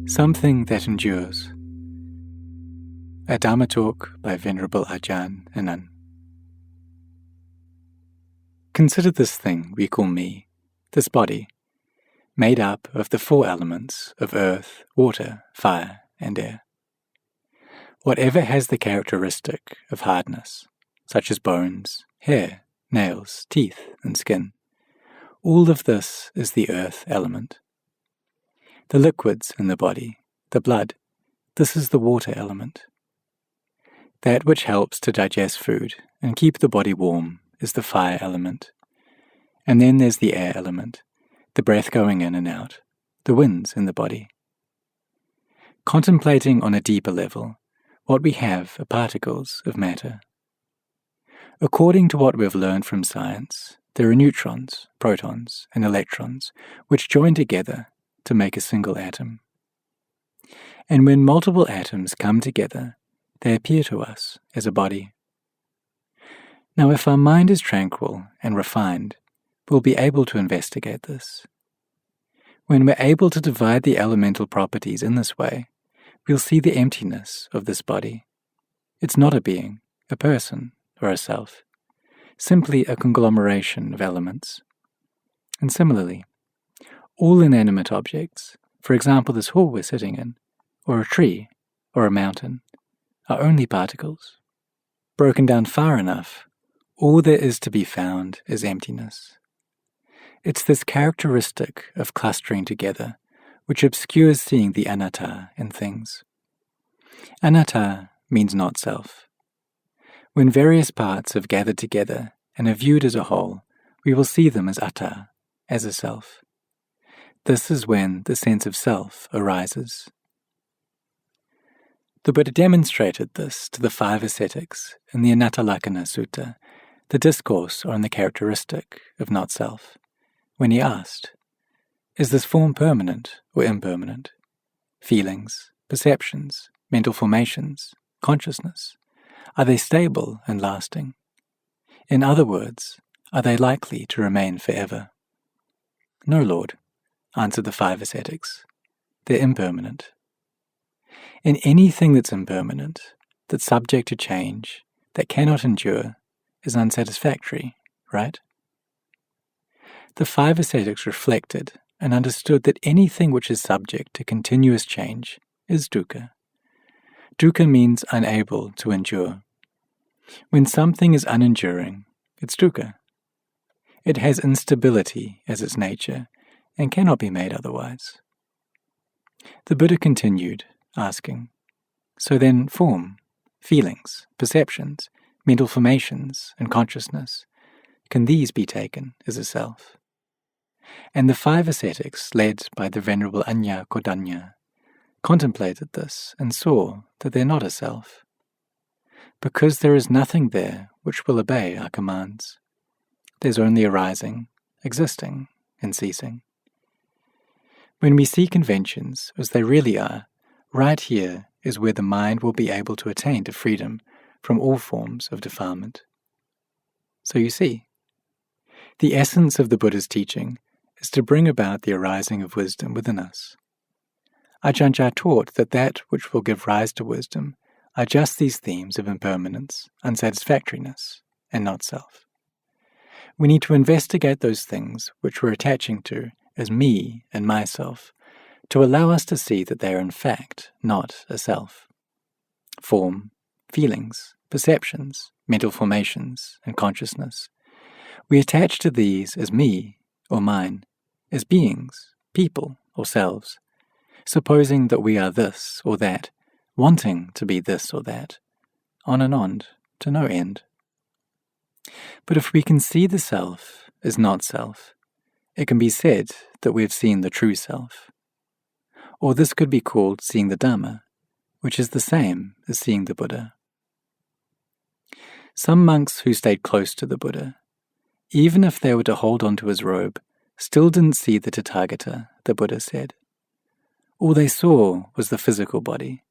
Something that endures. A Dhamma talk by Venerable Ajahn Anan. Consider this thing we call me, this body, made up of the four elements of earth, water, fire, and air. Whatever has the characteristic of hardness, such as bones, hair, nails, teeth, and skin, all of this is the earth element. The liquids in the body, the blood, this is the water element. That which helps to digest food and keep the body warm is the fire element. And then there's the air element, the breath going in and out, the winds in the body. Contemplating on a deeper level, what we have are particles of matter. According to what we've learned from science, there are neutrons, protons, and electrons which join together to make a single atom. And when multiple atoms come together, they appear to us as a body. Now, if our mind is tranquil and refined, we'll be able to investigate this. When we're able to divide the elemental properties in this way, we'll see the emptiness of this body. It's not a being, a person, or a self, simply a conglomeration of elements. And similarly, all inanimate objects, for example this hall we're sitting in, or a tree, or a mountain, are only particles. Broken down far enough, all there is to be found is emptiness. It's this characteristic of clustering together which obscures seeing the anatta in things. Anatta means not self. When various parts have gathered together and are viewed as a whole, we will see them as atta, as a self. This is when the sense of self arises. The Buddha demonstrated this to the 5 ascetics in the Anattalakkhana Sutta, the discourse on the characteristic of not-self, when he asked, is this form permanent or impermanent? Feelings, perceptions, mental formations, consciousness, are they stable and lasting? In other words, are they likely to remain forever? No, Lord, answered the 5 ascetics. They're impermanent. In anything that's impermanent, that's subject to change, that cannot endure, is unsatisfactory, right? The 5 ascetics reflected and understood that anything which is subject to continuous change is dukkha. Dukkha means unable to endure. When something is unenduring, it's dukkha. It has instability as its nature and cannot be made otherwise. The Buddha continued, asking, so then form, feelings, perceptions, mental formations, and consciousness, can these be taken as a self? And the 5 ascetics, led by the Venerable Anya Kodanya, contemplated this and saw that they're not a self, because there is nothing there which will obey our commands. There's only arising, existing, and ceasing. When we see conventions as they really are, right here is where the mind will be able to attain to freedom from all forms of defilement. So you see, the essence of the Buddha's teaching is to bring about the arising of wisdom within us. Ajahn taught that which will give rise to wisdom are just these themes of impermanence, unsatisfactoriness, and not self. We need to investigate those things which we're attaching to as me and myself, to allow us to see that they are in fact not a self. Form, feelings, perceptions, mental formations, and consciousness. We attach to these as me or mine, as beings, people, or selves, supposing that we are this or that, wanting to be this or that, on and on, to no end. But if we can see the self as not self, it can be said that we have seen the true self. Or this could be called seeing the Dhamma, which is the same as seeing the Buddha. Some monks who stayed close to the Buddha, even if they were to hold on to his robe, still didn't see the Tathagata, the Buddha said. All they saw was the physical body,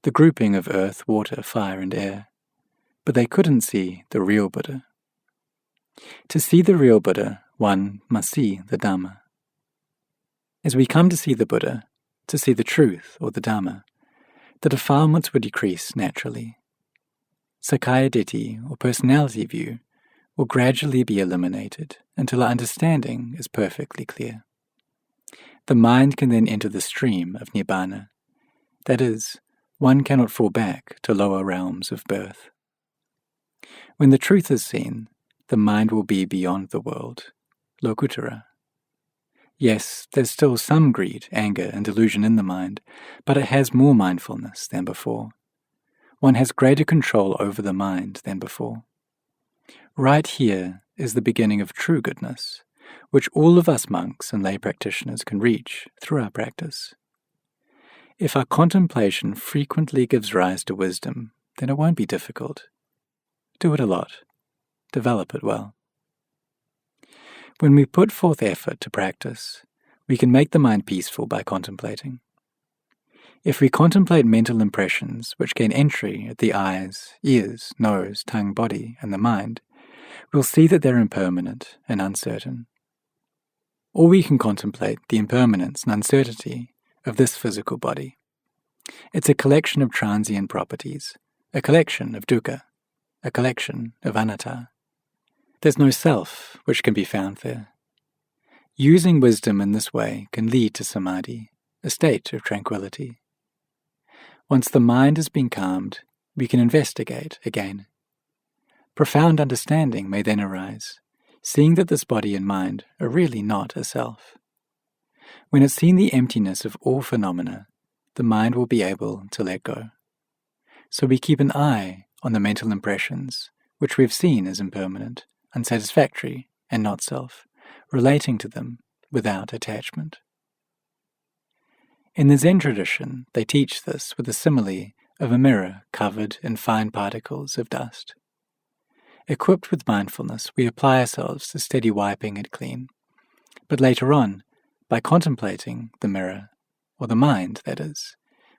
the grouping of earth, water, fire, and air, but they couldn't see the real Buddha. To see the real Buddha, one must see the Dhamma. As we come to see the Buddha, to see the truth or the Dhamma, the defilements would decrease naturally. Sakkaya Ditthi, or personality view, will gradually be eliminated until our understanding is perfectly clear. The mind can then enter the stream of Nibbāna. That is, one cannot fall back to lower realms of birth. When the truth is seen, the mind will be beyond the world, Lokuttara. Yes, there's still some greed, anger, and delusion in the mind, but it has more mindfulness than before. One has greater control over the mind than before. Right here is the beginning of true goodness, which all of us monks and lay practitioners can reach through our practice. If our contemplation frequently gives rise to wisdom, then it won't be difficult. Do it a lot. Develop it well. When we put forth effort to practice, we can make the mind peaceful by contemplating. If we contemplate mental impressions which gain entry at the eyes, ears, nose, tongue, body, and the mind, we'll see that they're impermanent and uncertain. Or we can contemplate the impermanence and uncertainty of this physical body. It's a collection of transient properties, a collection of dukkha, a collection of anatta. There's no self which can be found there. Using wisdom in this way can lead to samadhi, a state of tranquility. Once the mind has been calmed, we can investigate again. Profound understanding may then arise, seeing that this body and mind are really not a self. When it's seen the emptiness of all phenomena, the mind will be able to let go. So we keep an eye on the mental impressions, which we've seen as impermanent, unsatisfactory, and not self, relating to them without attachment. In the Zen tradition, they teach this with the simile of a mirror covered in fine particles of dust. Equipped with mindfulness, we apply ourselves to steady wiping it clean. But later on, by contemplating the mirror, or the mind, that is,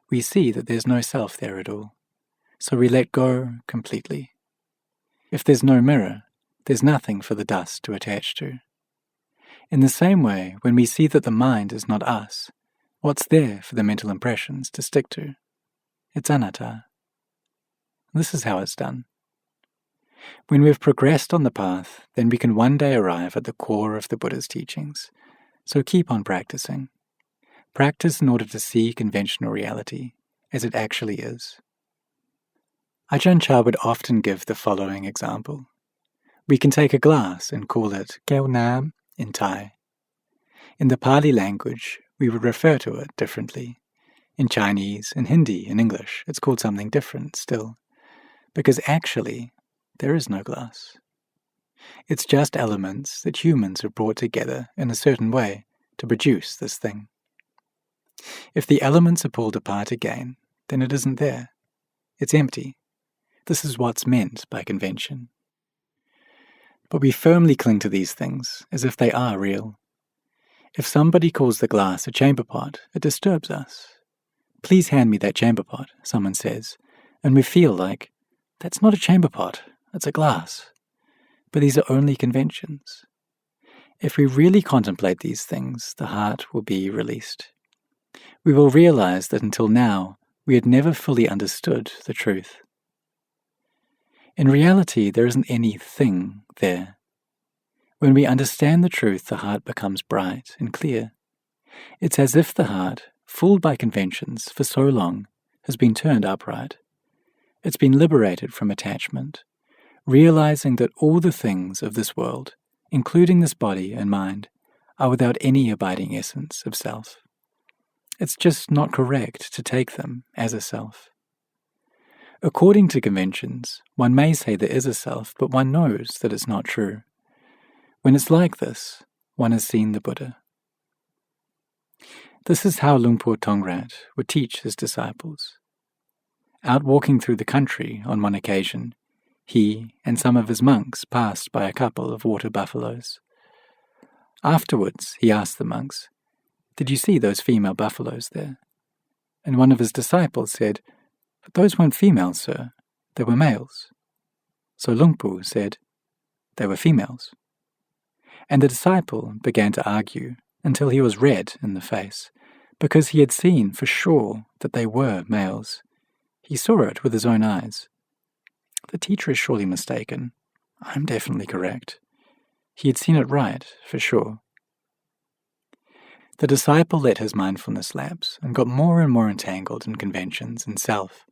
we see that there's no self there at all. So we let go completely. If there's no mirror, there's nothing for the dust to attach to. In the same way, when we see that the mind is not us, what's there for the mental impressions to stick to? It's anatta. This is how it's done. When we've progressed on the path, then we can one day arrive at the core of the Buddha's teachings. So keep on practicing. Practice in order to see conventional reality as it actually is. Ajahn Chah would often give the following example. We can take a glass and call it Keo Nam in Thai. In the Pali language, we would refer to it differently. In Chinese, in Hindi, in English, it's called something different still. Because actually, there is no glass. It's just elements that humans have brought together in a certain way to produce this thing. If the elements are pulled apart again, then it isn't there. It's empty. This is what's meant by convention. But we firmly cling to these things as if they are real. If somebody calls the glass a chamber pot, it disturbs us. Please hand me that chamber pot, someone says, and we feel like, that's not a chamber pot, it's a glass. But these are only conventions. If we really contemplate these things, the heart will be released. We will realize that until now, we had never fully understood the truth. In reality, there isn't any thing there. When we understand the truth, the heart becomes bright and clear. It's as if the heart, fooled by conventions for so long, has been turned upright. It's been liberated from attachment, realizing that all the things of this world, including this body and mind, are without any abiding essence of self. It's just not correct to take them as a self. According to conventions, one may say there is a self, but one knows that it's not true. When it's like this, one has seen the Buddha. This is how Luang Por Tongrat would teach his disciples. Out walking through the country on one occasion, he and some of his monks passed by a couple of water buffaloes. Afterwards, he asked the monks, "Did you see those female buffaloes there?" And one of his disciples said, "But those weren't females, sir. They were males." So Luang Por said, "They were females." And the disciple began to argue until he was red in the face, because he had seen for sure that they were males. He saw it with his own eyes. The teacher is surely mistaken. I'm definitely correct. He had seen it right, for sure. The disciple let his mindfulness lapse and got more and more entangled in conventions and self,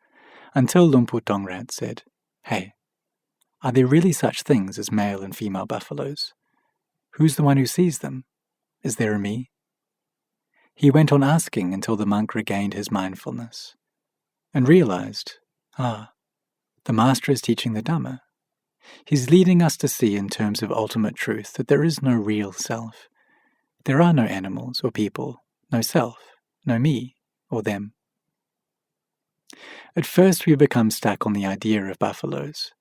until Lumpu Tongrat said, "Hey, are there really such things as male and female buffaloes? Who's the one who sees them? Is there a me?" He went on asking until the monk regained his mindfulness and realized, the Master is teaching the Dhamma. He's leading us to see in terms of ultimate truth that there is no real self. There are no animals or people, no self, no me or them. At first we become stuck on the idea of buffaloes,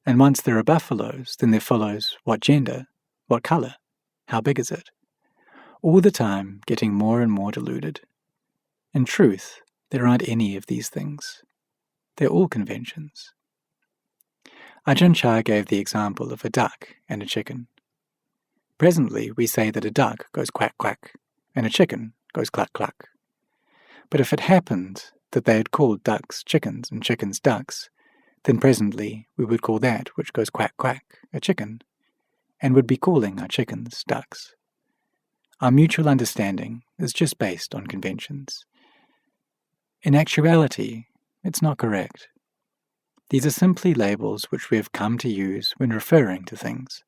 and once there are buffaloes, then there follows what gender, what colour, how big is it? All the time getting more and more deluded. In truth, there aren't any of these things. They're all conventions. Ajahn Chah gave the example of a duck and a chicken. Presently, we say that a duck goes quack quack and a chicken goes cluck cluck. But if it happened that they had called ducks chickens and chickens ducks, then presently we would call that which goes quack quack a chicken, and would be calling our chickens ducks. Our mutual understanding is just based on conventions. In actuality, it's not correct. These are simply labels which we have come to use when referring to things,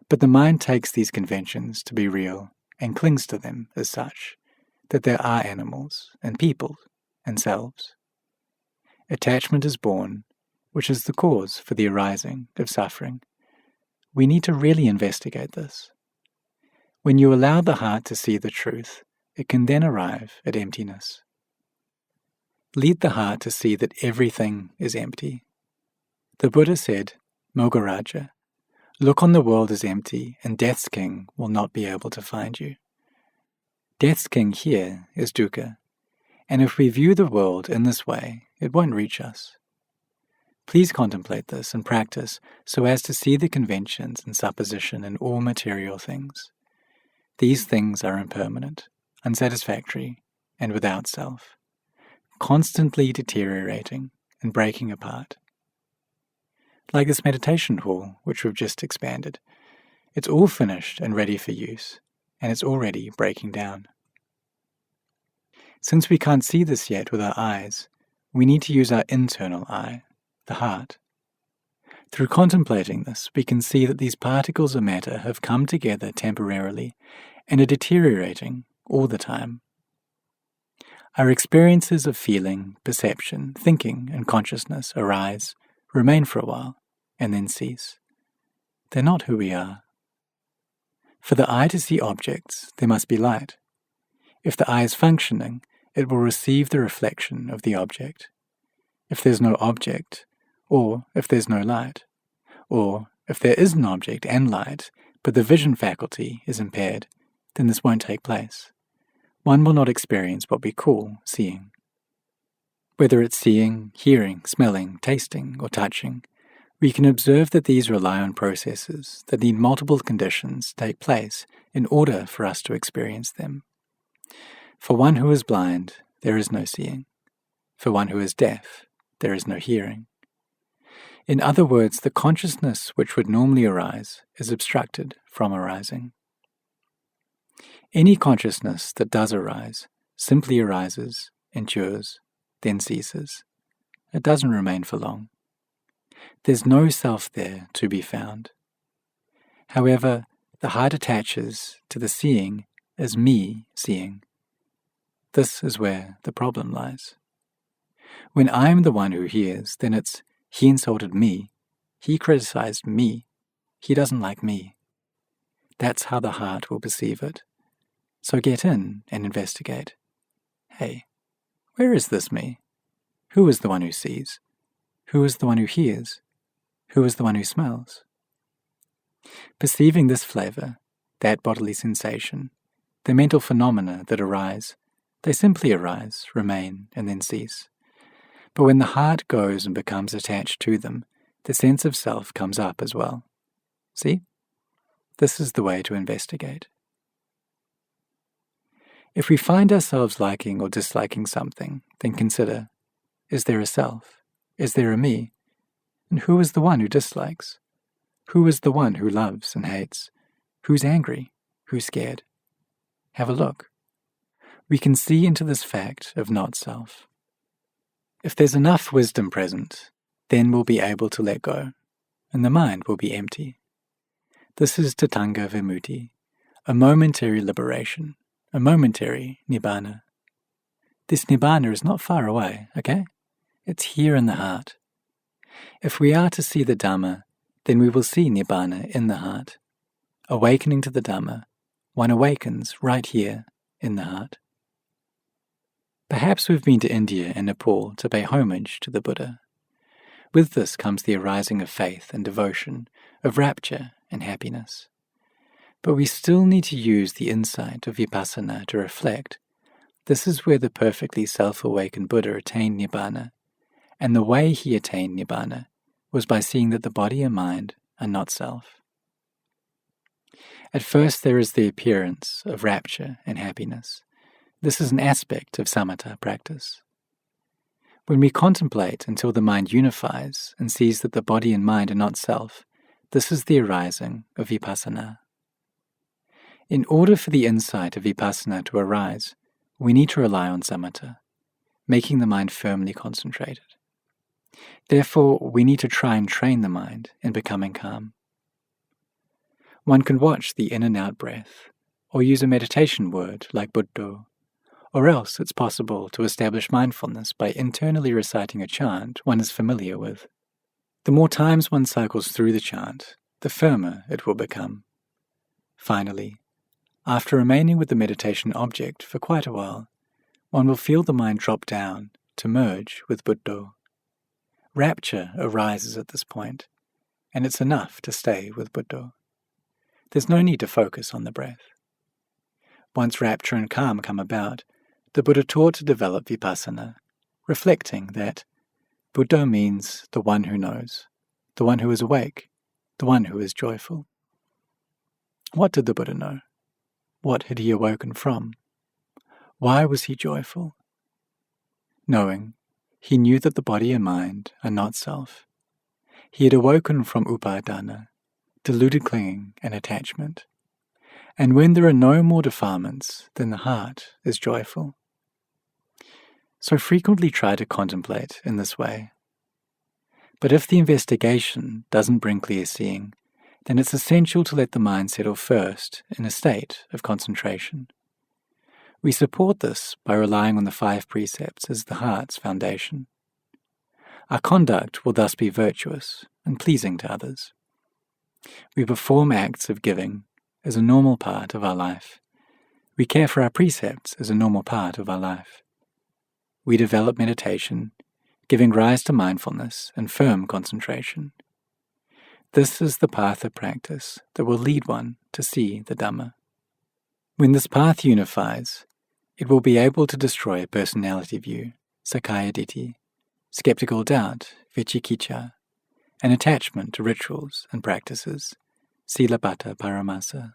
but the mind takes these conventions to be real and clings to them as such, that there are animals and people and selves. Attachment is born, which is the cause for the arising of suffering. We need to really investigate this. When you allow the heart to see the truth, it can then arrive at emptiness. Lead the heart to see that everything is empty. The Buddha said, Mogaraja, look on the world as empty, and Death's King will not be able to find you. Death's King here is dukkha, and if we view the world in this way, it won't reach us. Please contemplate this and practice so as to see the conventions and supposition in all material things. These things are impermanent, unsatisfactory, and without self, constantly deteriorating and breaking apart. Like this meditation hall, which we've just expanded, it's all finished and ready for use, and it's already breaking down. Since we can't see this yet with our eyes, we need to use our internal eye, the heart. Through contemplating this, we can see that these particles of matter have come together temporarily and are deteriorating all the time. Our experiences of feeling, perception, thinking, and consciousness arise, remain for a while, and then cease. They're not who we are. For the eye to see objects, there must be light. If the eye is functioning, it will receive the reflection of the object. If there's no object, or if there's no light, or if there is an object and light, but the vision faculty is impaired, then this won't take place. One will not experience what we call seeing. Whether it's seeing, hearing, smelling, tasting, or touching, we can observe that these rely on processes that need multiple conditions to take place in order for us to experience them. For one who is blind, there is no seeing. For one who is deaf, there is no hearing. In other words, the consciousness which would normally arise is obstructed from arising. Any consciousness that does arise simply arises, endures, then ceases. It doesn't remain for long. There's no self there to be found. However, the heart attaches to the seeing as me seeing. This is where the problem lies. When I'm the one who hears, then it's he insulted me, he criticized me, he doesn't like me. That's how the heart will perceive it. So get in and investigate. Hey, where is this me? Who is the one who sees? Who is the one who hears? Who is the one who smells? Perceiving this flavor, that bodily sensation, the mental phenomena that arise, they simply arise, remain, and then cease. But when the heart goes and becomes attached to them, the sense of self comes up as well. See? This is the way to investigate. If we find ourselves liking or disliking something, then consider, is there a self? Is there a me? And who is the one who dislikes? Who is the one who loves and hates? Who's angry? Who's scared? Have a look. We can see into this fact of not-self. If there's enough wisdom present, then we'll be able to let go, and the mind will be empty. This is Tatanga Vimutti, a momentary liberation, a momentary Nibbāna. This Nibbāna is not far away, okay? It's here in the heart. If we are to see the Dhamma, then we will see Nibbāna in the heart. Awakening to the Dhamma, one awakens right here in the heart. Perhaps we've been to India and Nepal to pay homage to the Buddha. With this comes the arising of faith and devotion, of rapture and happiness. But we still need to use the insight of vipassana to reflect. This is where the perfectly self-awakened Buddha attained Nibbāna, and the way he attained Nibbāna was by seeing that the body and mind are not self. At first there is the appearance of rapture and happiness. This is an aspect of samatha practice. When we contemplate until the mind unifies and sees that the body and mind are not self, this is the arising of vipassana. In order for the insight of vipassana to arise, we need to rely on samatha, making the mind firmly concentrated. Therefore, we need to try and train the mind in becoming calm. One can watch the in and out breath, or use a meditation word like Buddho, or else it's possible to establish mindfulness by internally reciting a chant one is familiar with. The more times one cycles through the chant, the firmer it will become. Finally, after remaining with the meditation object for quite a while, one will feel the mind drop down to merge with Buddho. Rapture arises at this point, and it's enough to stay with Buddho. There's no need to focus on the breath. Once rapture and calm come about, the Buddha taught to develop vipassana, reflecting that Buddho means the one who knows, the one who is awake, the one who is joyful. What did the Buddha know? What had he awoken from? Why was he joyful? Knowing, he knew that the body and mind are not self. He had awoken from upadana, deluded clinging and attachment. And when there are no more defilements, then the heart is joyful. So frequently try to contemplate in this way. But if the investigation doesn't bring clear seeing, then it's essential to let the mind settle first in a state of concentration. We support this by relying on the 5 precepts as the heart's foundation. Our conduct will thus be virtuous and pleasing to others. We perform acts of giving as a normal part of our life. We care for our precepts as a normal part of our life. We develop meditation, giving rise to mindfulness and firm concentration. This is the path of practice that will lead one to see the Dhamma. When this path unifies, it will be able to destroy a personality view, sakkaya ditthi, skeptical doubt, vicikicca, and attachment to rituals and practices, silabbata paramasa.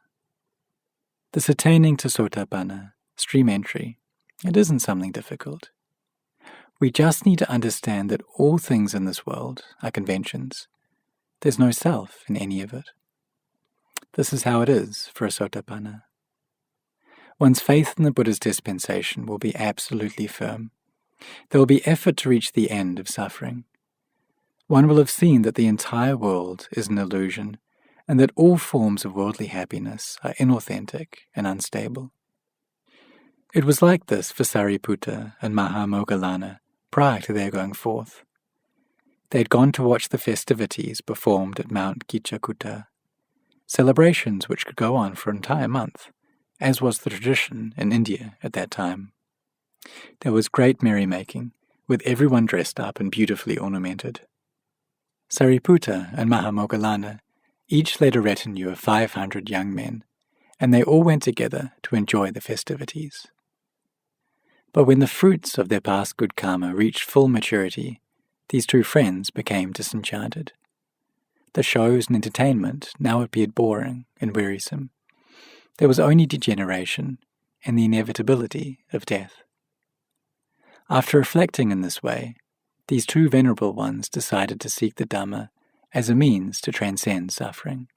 This attaining to sotapanna, stream entry, it isn't something difficult. We just need to understand that all things in this world are conventions. There's no self in any of it. This is how it is for a sotapanna. One's faith in the Buddha's dispensation will be absolutely firm. There will be effort to reach the end of suffering. One will have seen that the entire world is an illusion, and that all forms of worldly happiness are inauthentic and unstable. It was like this for Sariputta and Mahamoggallana prior to their going forth. They had gone to watch the festivities performed at Mount Kichakutta, celebrations which could go on for an entire month, as was the tradition in India at that time. There was great merrymaking, with everyone dressed up and beautifully ornamented. Sariputta and Mahamoggallana each led a retinue of 500 young men, and they all went together to enjoy the festivities. But when the fruits of their past good karma reached full maturity, these 2 friends became disenchanted. The shows and entertainment now appeared boring and wearisome. There was only degeneration, and the inevitability of death. After reflecting in this way, these two venerable ones decided to seek the Dhamma as a means to transcend suffering,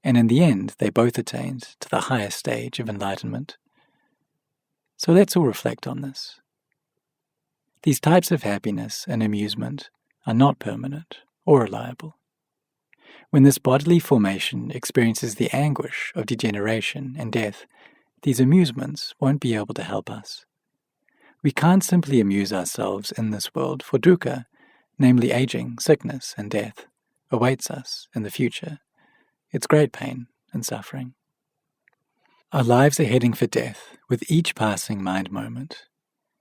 and in the end they both attained to the highest stage of enlightenment. So let's all reflect on this. These types of happiness and amusement are not permanent or reliable. When this bodily formation experiences the anguish of degeneration and death, these amusements won't be able to help us. We can't simply amuse ourselves in this world, for dukkha, namely aging, sickness, and death, awaits us in the future. It's great pain and suffering. Our lives are heading for death with each passing mind moment.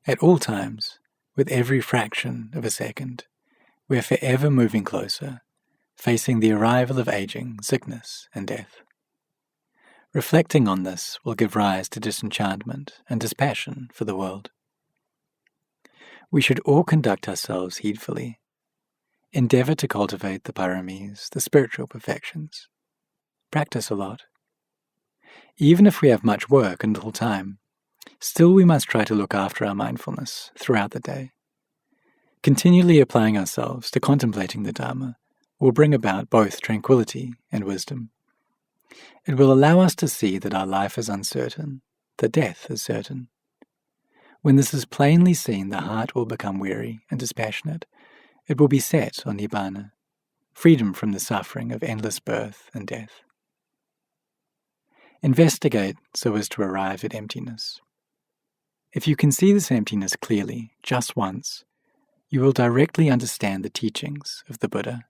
At all times, with every fraction of a second, we are forever moving closer, facing the arrival of aging, sickness, and death. Reflecting on this will give rise to disenchantment and dispassion for the world. We should all conduct ourselves heedfully, endeavor to cultivate the paramis, the spiritual perfections. Practice a lot. Even if we have much work and little time, still we must try to look after our mindfulness throughout the day. Continually applying ourselves to contemplating the Dhamma will bring about both tranquility and wisdom. It will allow us to see that our life is uncertain, that death is certain. When this is plainly seen, the heart will become weary and dispassionate. It will be set on Nibbāna, freedom from the suffering of endless birth and death. Investigate so as to arrive at emptiness. If you can see this emptiness clearly, just once, you will directly understand the teachings of the Buddha.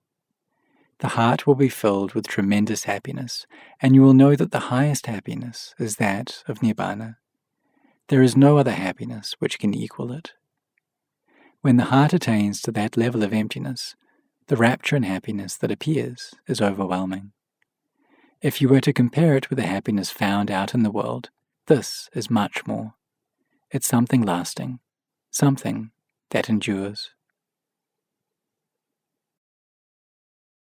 The heart will be filled with tremendous happiness, and you will know that the highest happiness is that of Nibbāna. There is no other happiness which can equal it. When the heart attains to that level of emptiness, the rapture and happiness that appears is overwhelming. If you were to compare it with the happiness found out in the world, this is much more. It's something lasting, something that endures.